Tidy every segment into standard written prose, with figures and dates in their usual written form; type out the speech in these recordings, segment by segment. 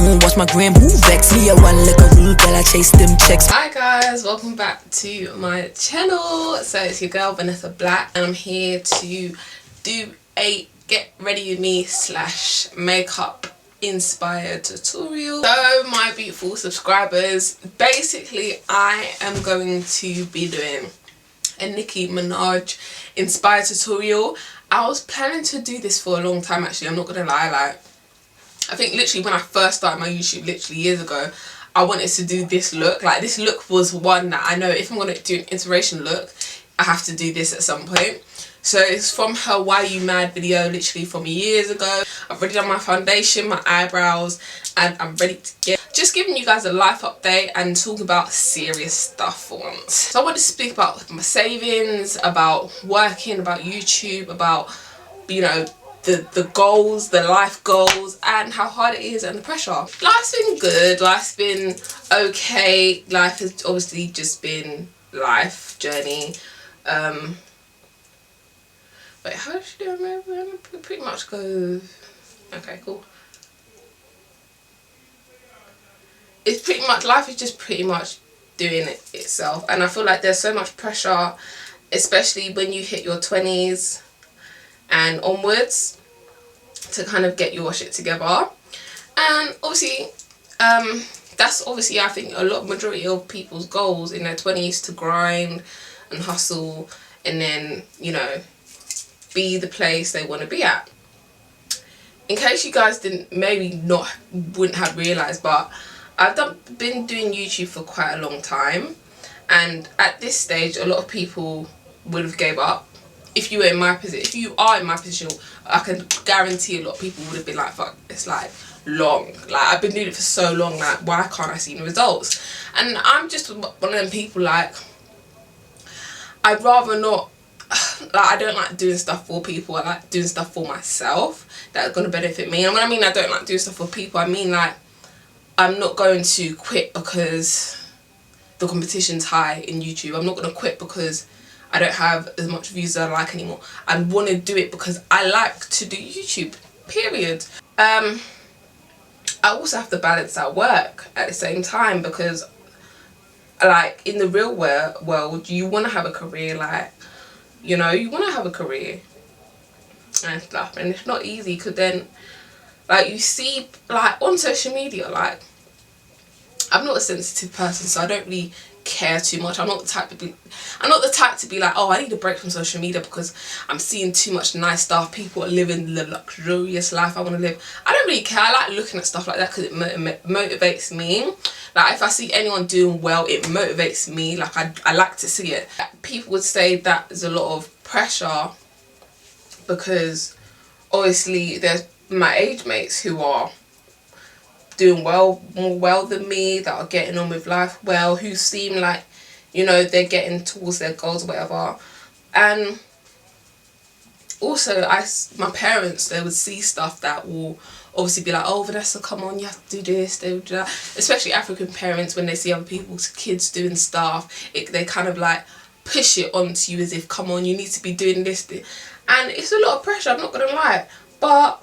home, watch my gram, who vex me? I want like a rude girl, I chase them checks. Hi guys, welcome back to my channel. So it's your girl Vanessa Black, and I'm here to do a get ready with me / makeup inspired tutorial. So my beautiful subscribers, basically I am going to be doing a Nicki Minaj inspired tutorial. I was planning to do this for a long time actually, I'm not gonna lie. Like, I think literally when I first started my YouTube literally years ago, I wanted to do this look. Like, this look was one that I know if I'm going to do an inspiration look, I have to do this at some point. So it's from her Y.U Mad video literally from years ago. I've already done my foundation, my eyebrows, and I'm ready to get just giving you guys a life update and talk about serious stuff for once. So I want to speak about my savings, about working, about YouTube, about, you know, the goals, the life goals, and how hard it is and the pressure. Life's been good, life's been okay, life has obviously just been life, journey. Wait, how should I do it? I'm gonna pretty much go, okay, cool. It's pretty much, life is just pretty much doing it itself, and I feel like there's so much pressure, especially when you hit your 20s and onwards, to kind of get your shit together. And obviously that's obviously I think a lot majority of people's goals in their 20s, to grind and hustle and then, you know, be the place they want to be at. In case you guys wouldn't have realized, but I've been doing YouTube for quite a long time, and at this stage a lot of people would have gave up. If you were in my position, if you are in my position, I can guarantee a lot of people would have been like, fuck, it's like long. Like, I've been doing it for so long, like, why can't I see the results? And I'm just one of them people, like, I'd rather not, like, I don't like doing stuff for people. I like doing stuff for myself that's going to benefit me. And when I mean I don't like doing stuff for people, I mean, like, I'm not going to quit because the competition's high in YouTube. I'm not going to quit because I don't have as much views as I like anymore. I want to do it because I like to do YouTube, period. I also have to balance out work at the same time, because, like, in the real world, you want to have a career, like, you know, you want to have a career and stuff, and it's not easy, because then, like, you see, like, on social media, like, I'm not a sensitive person, so I don't really care too much. I'm not the type to be like, oh, I need a break from social media because I'm seeing too much nice stuff, people are living the luxurious life I want to live. I don't really care. I like looking at stuff like that because it motivates me. Like, if I see anyone doing well, it motivates me. Like, I like to see it. People would say that there's a lot of pressure because obviously there's my age mates who are doing more well than me, that are getting on with life well, who seem like, you know, they're getting towards their goals or whatever. And also my parents, they would see stuff that will obviously be like, oh, Vanessa, come on, you have to do this, they would do that. Especially African parents, when they see other people's kids doing stuff, they kind of like push it onto you as if, come on, you need to be doing this. And it's a lot of pressure, I'm not gonna lie, but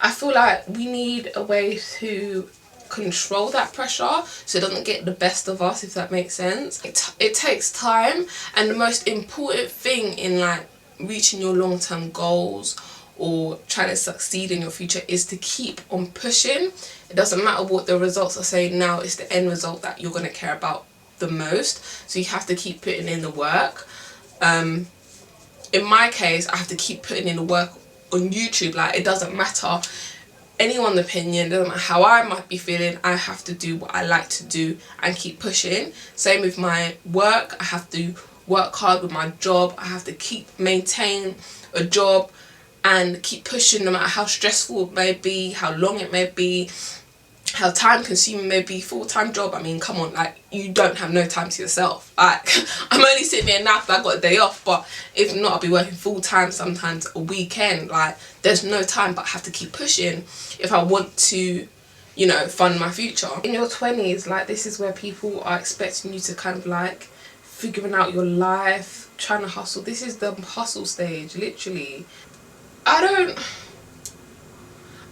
I feel like we need a way to control that pressure so it doesn't get the best of us, if that makes sense. It takes time, and the most important thing in, like, reaching your long-term goals or trying to succeed in your future is to keep on pushing. It doesn't matter what the results are saying now, it's the end result that you're going to care about the most. So you have to keep putting in the work. In my case, I have to keep putting in the work on YouTube. Like, it doesn't matter anyone's opinion, doesn't matter how I might be feeling, I have to do what I like to do and keep pushing. Same with my work, I have to work hard with my job, I have to maintain a job and keep pushing, no matter how stressful it may be, how long it may be, how time consuming may be. Full-time job, I mean, come on, like, you don't have no time to yourself. Like, I'm only sitting here now because I got a day off, but if not, I'll be working full-time, sometimes a weekend. Like, there's no time, but I have to keep pushing if I want to, you know, fund my future. In your 20s, like, this is where people are expecting you to kind of, like, figuring out your life, trying to hustle. This is the hustle stage, literally.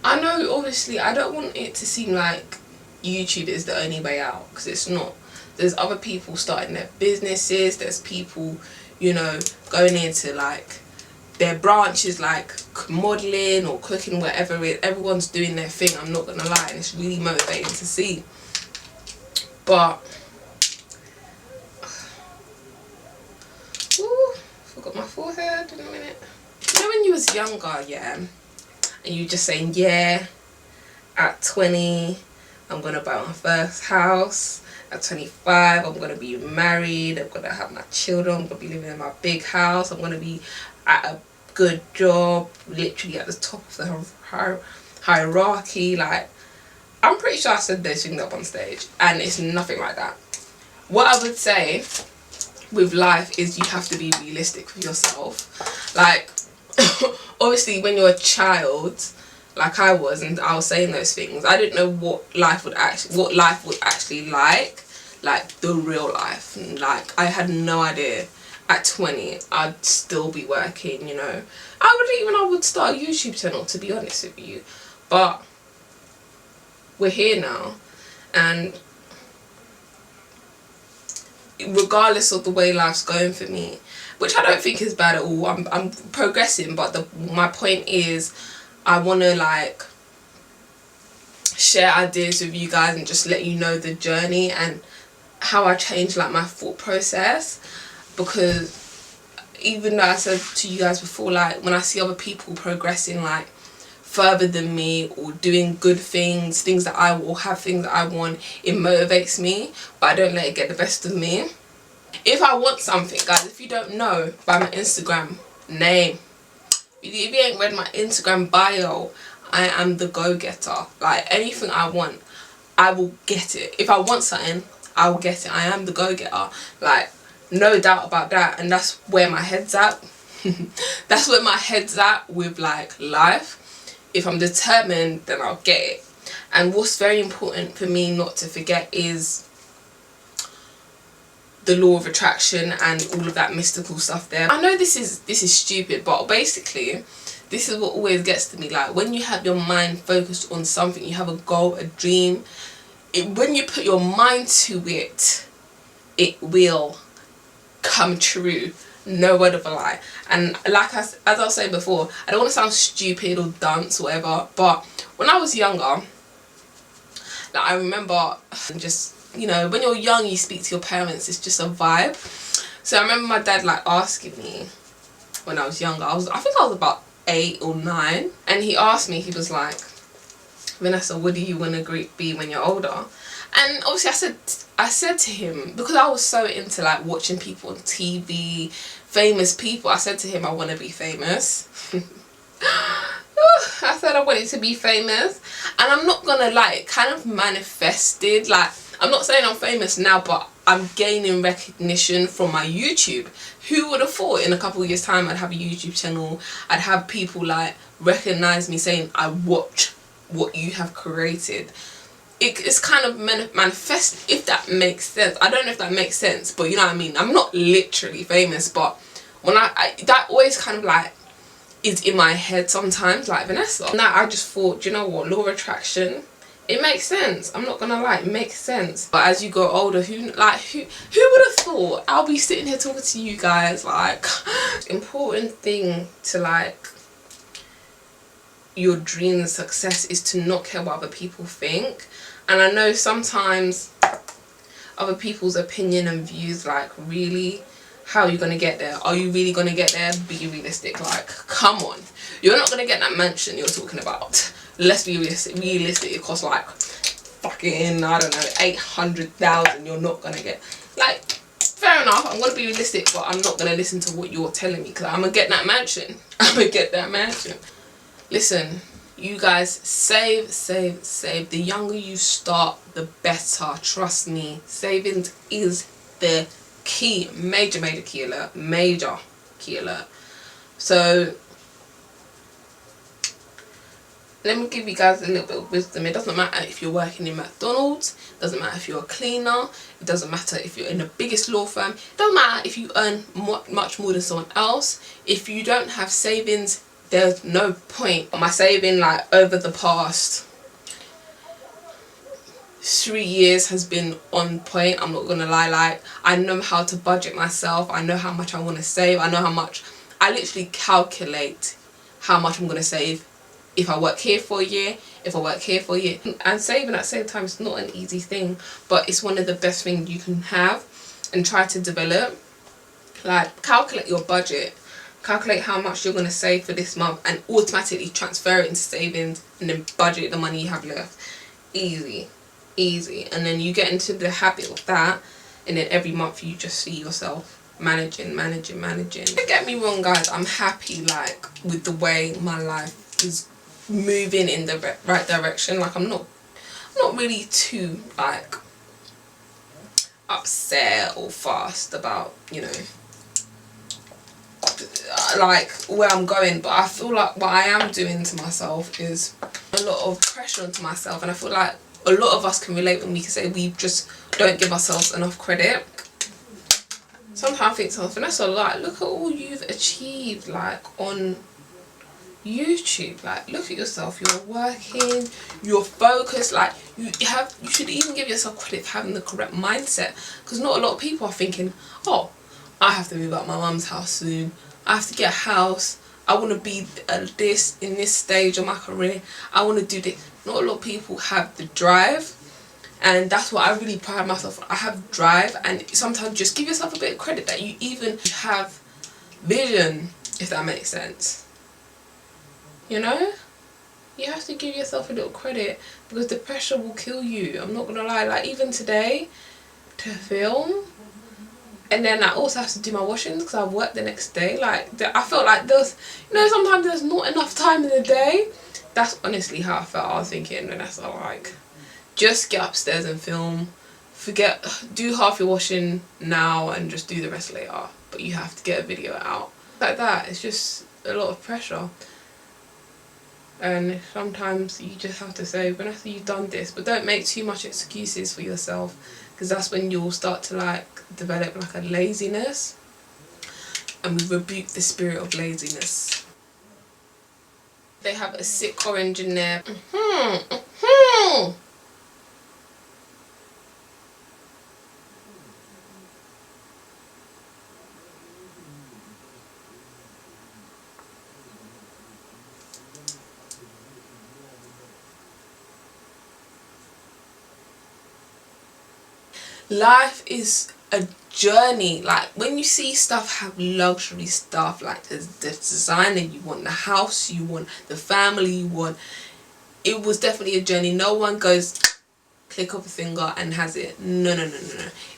I know know, obviously I don't want it to seem like YouTube is the only way out, because it's not. There's other people starting their businesses, there's people, you know, going into like their branches, like modelling or cooking, whatever it is. Everyone's doing their thing, I'm not gonna lie, and it's really motivating to see. But ooh, forgot my forehead in a minute. You know when you was younger, yeah, and you just saying, yeah, at 20 I'm gonna buy my first house, at 25 I'm gonna be married, I'm gonna have my children, I'm gonna be living in my big house, I'm gonna be at a good job, literally at the top of the hierarchy. Like, I'm pretty sure I said those things up on stage, and it's nothing like that. What I would say with life is you have to be realistic with yourself. Like, obviously when you're a child, like I was, and I was saying those things, I didn't know what life would actually like the real life. Like, I had no idea. At 20 I'd still be working, you know. I would start a YouTube channel, to be honest with you. But we're here now, and regardless of the way life's going for me, which I don't think is bad at all, I'm progressing, but my point is I want to like share ideas with you guys and just let you know the journey and how I changed like my thought process. Because even though I said to you guys before, like when I see other people progressing like further than me or doing good things that I will have, things that I want, it motivates me, but I don't let it get the best of me. If I want something, guys, if you don't know by my Instagram name, if you ain't read my Instagram bio, I am the go-getter. Like, anything I want, I will get it. If I want something, I will get it. I am the go-getter. Like, no doubt about that. And that's where my head's at. That's where my head's at with like life. If I'm determined, then I'll get it. And what's very important for me not to forget is the law of attraction and all of that mystical stuff there. I know this is stupid, but basically this is what always gets to me. Like, when you have your mind focused on something, you have a goal, a dream, when you put your mind to it, it will come true. No word of a lie. And like as I was saying before, I don't want to sound stupid or dunce or whatever, but when I was younger, like, I remember just, you know, when you're young you speak to your parents, it's just a vibe. So I remember my dad like asking me when I was younger, I think I was about 8 or 9, and he asked me, he was like, Vanessa, what do you want to be when you're older? And obviously I said to him, because I was so into like watching people on TV, famous people, I said to him, I want to be famous. I said I wanted to be famous, and I'm not gonna like kind of manifest it. Like, I'm not saying I'm famous now, but I'm gaining recognition from my YouTube. Who would have thought in a couple of years time I'd have a YouTube channel, I'd have people like recognize me saying, I watch what you have created. It's kind of manifest, if that makes sense. I don't know if that makes sense, but you know what I mean. I'm not literally famous, but when I that always kind of like is in my head sometimes, like Vanessa. Now I just thought, you know what, law of attraction, it makes sense. I'm not gonna lie, it makes sense. But as you go older, who would have thought I'll be sitting here talking to you guys? Like, important thing to like your dream and success is to not care what other people think. And I know sometimes other people's opinion and views, like, really, how are you going to get there? Are you really going to get there? Be realistic. Like, come on. You're not going to get that mansion you're talking about. Let's be realistic. It costs like fucking, I don't know, 800,000. You're not going to get, like, fair enough, I'm going to be realistic, but I'm not going to listen to what you're telling me, because I'm going to get that mansion. I'm going to get that mansion. Listen, you guys, save. The younger you start, the better. Trust me. Savings is the key. Major key alert. Major key alert. So, let me give you guys a little bit of wisdom. It doesn't matter if you're working in McDonald's. It doesn't matter if you're a cleaner. It doesn't matter if you're in the biggest law firm. It doesn't matter if you earn much more than someone else. If you don't have savings, there's no point. My saving, like, over the past 3 years has been on point. I'm not gonna lie. Like, I know how to budget myself. I know how much I want to save. I know how much. I literally calculate how much I'm gonna save if I work here for a year, if I work here for a year. And saving at the same time is not an easy thing, but it's one of the best things you can have and try to develop. Like, calculate your budget, calculate how much you're going to save for this month, and automatically transfer it into savings, and then budget the money you have left. Easy. And then you get into the habit of that, and then every month you just see yourself managing. Don't get me wrong, guys, I'm happy, like, with the way my life is moving in the right direction. Like, I'm not really too, like, upset or fast about, you know, like, where I'm going. But I feel like what I am doing to myself is a lot of pressure onto myself, and I feel like a lot of us can relate when we can say we just don't give ourselves enough credit. Sometimes I think to myself, Vanessa, like, look at all you've achieved, like, on YouTube. Like, look at yourself. You're working, you're focused. Like, you should even give yourself credit for having the correct mindset, because not a lot of people are thinking, oh, I have to move out my mum's house soon, I have to get a house, I want to be this in this stage of my career, I want to do this. Not a lot of people have the drive, and that's what I really pride myself on. I have drive, and sometimes just give yourself a bit of credit that you even have vision, if that makes sense. You know, you have to give yourself a little credit, because the pressure will kill you. I'm not gonna lie. Like, even today, to film, and then I also have to do my washing because I work the next day. Like, I felt like there's, you know, sometimes there's not enough time in the day. That's honestly how I felt. I was thinking, and that's all, like, just get upstairs and film. Do half your washing now and just do the rest later. But you have to get a video out. Like that, it's just a lot of pressure. And sometimes you just have to say, Vanessa, you've done this, but don't make too much excuses for yourself, because that's when you'll start to, like, develop, like, a laziness, and we rebuke the spirit of laziness. They have a sick orange in there. Life is a journey. Like, when you see stuff have luxury stuff, like the designer you want, the house you want, the family you want, it was definitely a journey. No one goes click of a finger and has it. No.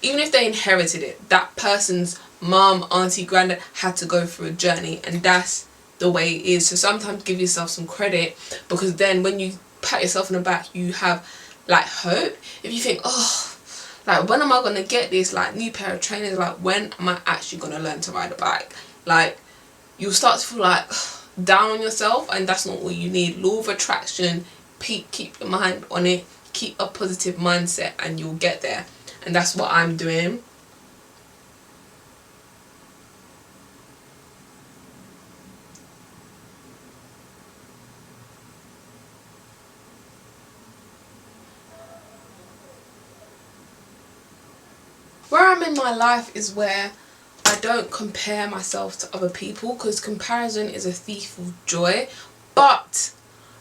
Even if they inherited it, that person's mum, auntie, granddad had to go through a journey, and that's the way it is. So sometimes give yourself some credit, because then when you pat yourself on the back, you have, like, hope. If you think, oh, like, when am I going to get this, like, new pair of trainers? Like, when am I actually going to learn to ride a bike? Like, you'll start to feel, like, down on yourself, and that's not what you need. Law of attraction, keep your mind on it, keep a positive mindset, and you'll get there. And that's what I'm doing. Where I'm in my life is where I don't compare myself to other people, because comparison is a thief of joy. But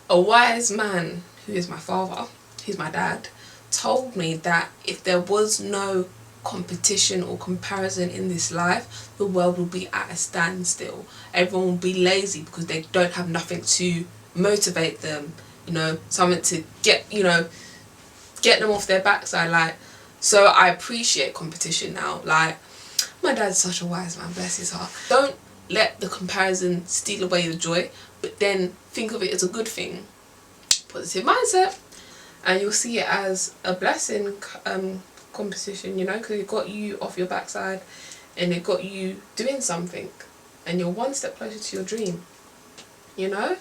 a wise man, who is my father, who's my dad, told me that if there was no competition or comparison in this life, the world will be at a standstill. Everyone will be lazy because they don't have nothing to motivate them, you know, something to get them off their backside. Like, so I appreciate competition now. Like, my dad's such a wise man, bless his heart. Don't let the comparison steal away your joy, but then think of it as a good thing. Positive mindset, and you'll see it as a blessing. Competition, you know, because it got you off your backside, and it got you doing something, and you're one step closer to your dream, you know.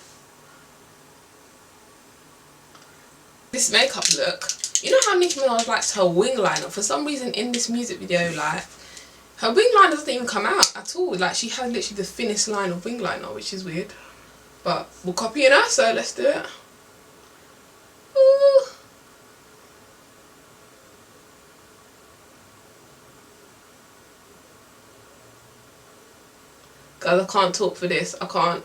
This makeup look, you know how Nicki Minaj likes her wing liner? For some reason in this music video, like, her wing liner doesn't even come out at all. Like, she has literally the thinnest line of wing liner, which is weird. But we're copying her, so let's do it. Ooh. Guys, I can't talk for this. I can't.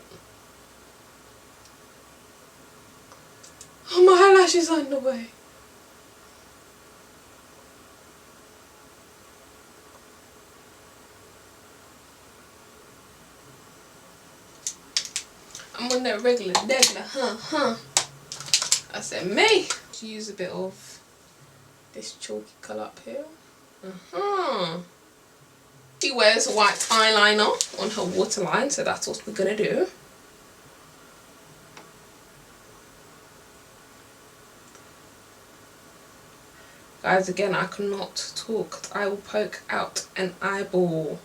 Oh, my eyelashes are in the way. I'm on that regular, huh? I said me. Use a bit of this chalky colour up here. She wears a white eyeliner on her waterline, so that's what we're gonna do. Guys, again, I cannot talk. I will poke out an eyeball.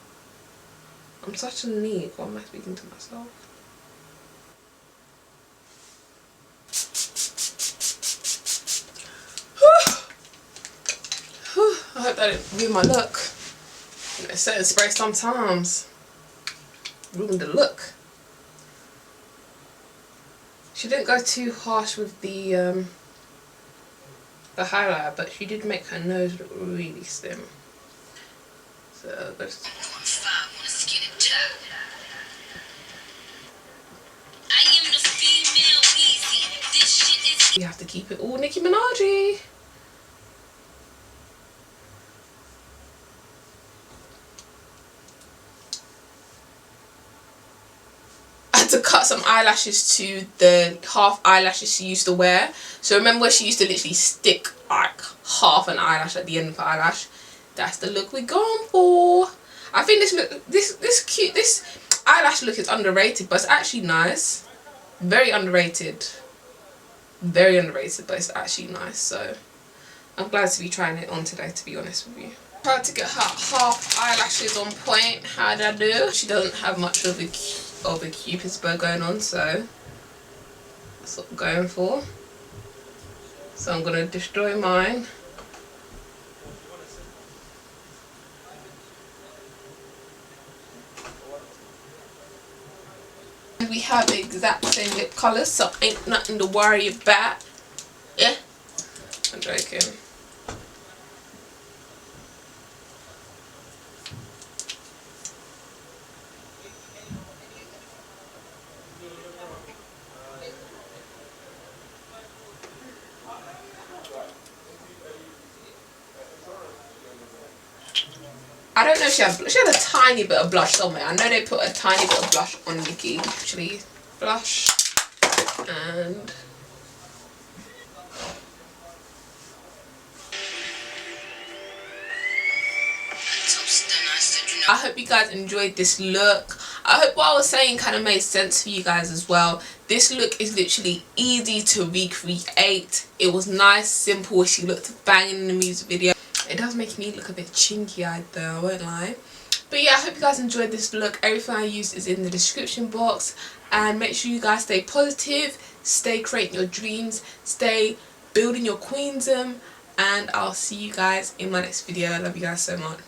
I'm such a neat. Why am I speaking to myself? I hope that didn't ruin my look. You know, setting spray sometimes ruin the look. She didn't go too harsh with the highlighter, but she did make her nose look really slim. So let's. You have to keep it all Nicki Minaj-y. To cut some eyelashes to the half eyelashes she used to wear. So remember where she used to literally stick like half an eyelash at the end of her eyelash? That's the look we're going for. I think this eyelash look is underrated, but it's actually nice. Very underrated. Very underrated, but it's actually nice. So I'm glad to be trying it on today, to be honest with you. Tried to get her half eyelashes on point. How did I do? She doesn't have much of a cupid's bow going on, so that's what I'm going for. So I'm gonna destroy mine. We have the exact same lip colours, so ain't nothing to worry about. Yeah, I'm joking. I don't know if she had a tiny bit of blush somewhere. I know they put a tiny bit of blush on Nicki. Actually, blush and I hope you guys enjoyed this look. I hope what I was saying kind of made sense for you guys as well. This look is literally easy to recreate. It was nice, simple. She looked banging in the music video. It does make me look a bit chinky-eyed though, I won't lie. But yeah, I hope you guys enjoyed this look. Everything I used is in the description box. And make sure you guys stay positive, stay creating your dreams, stay building your queendom. And I'll see you guys in my next video. I love you guys so much.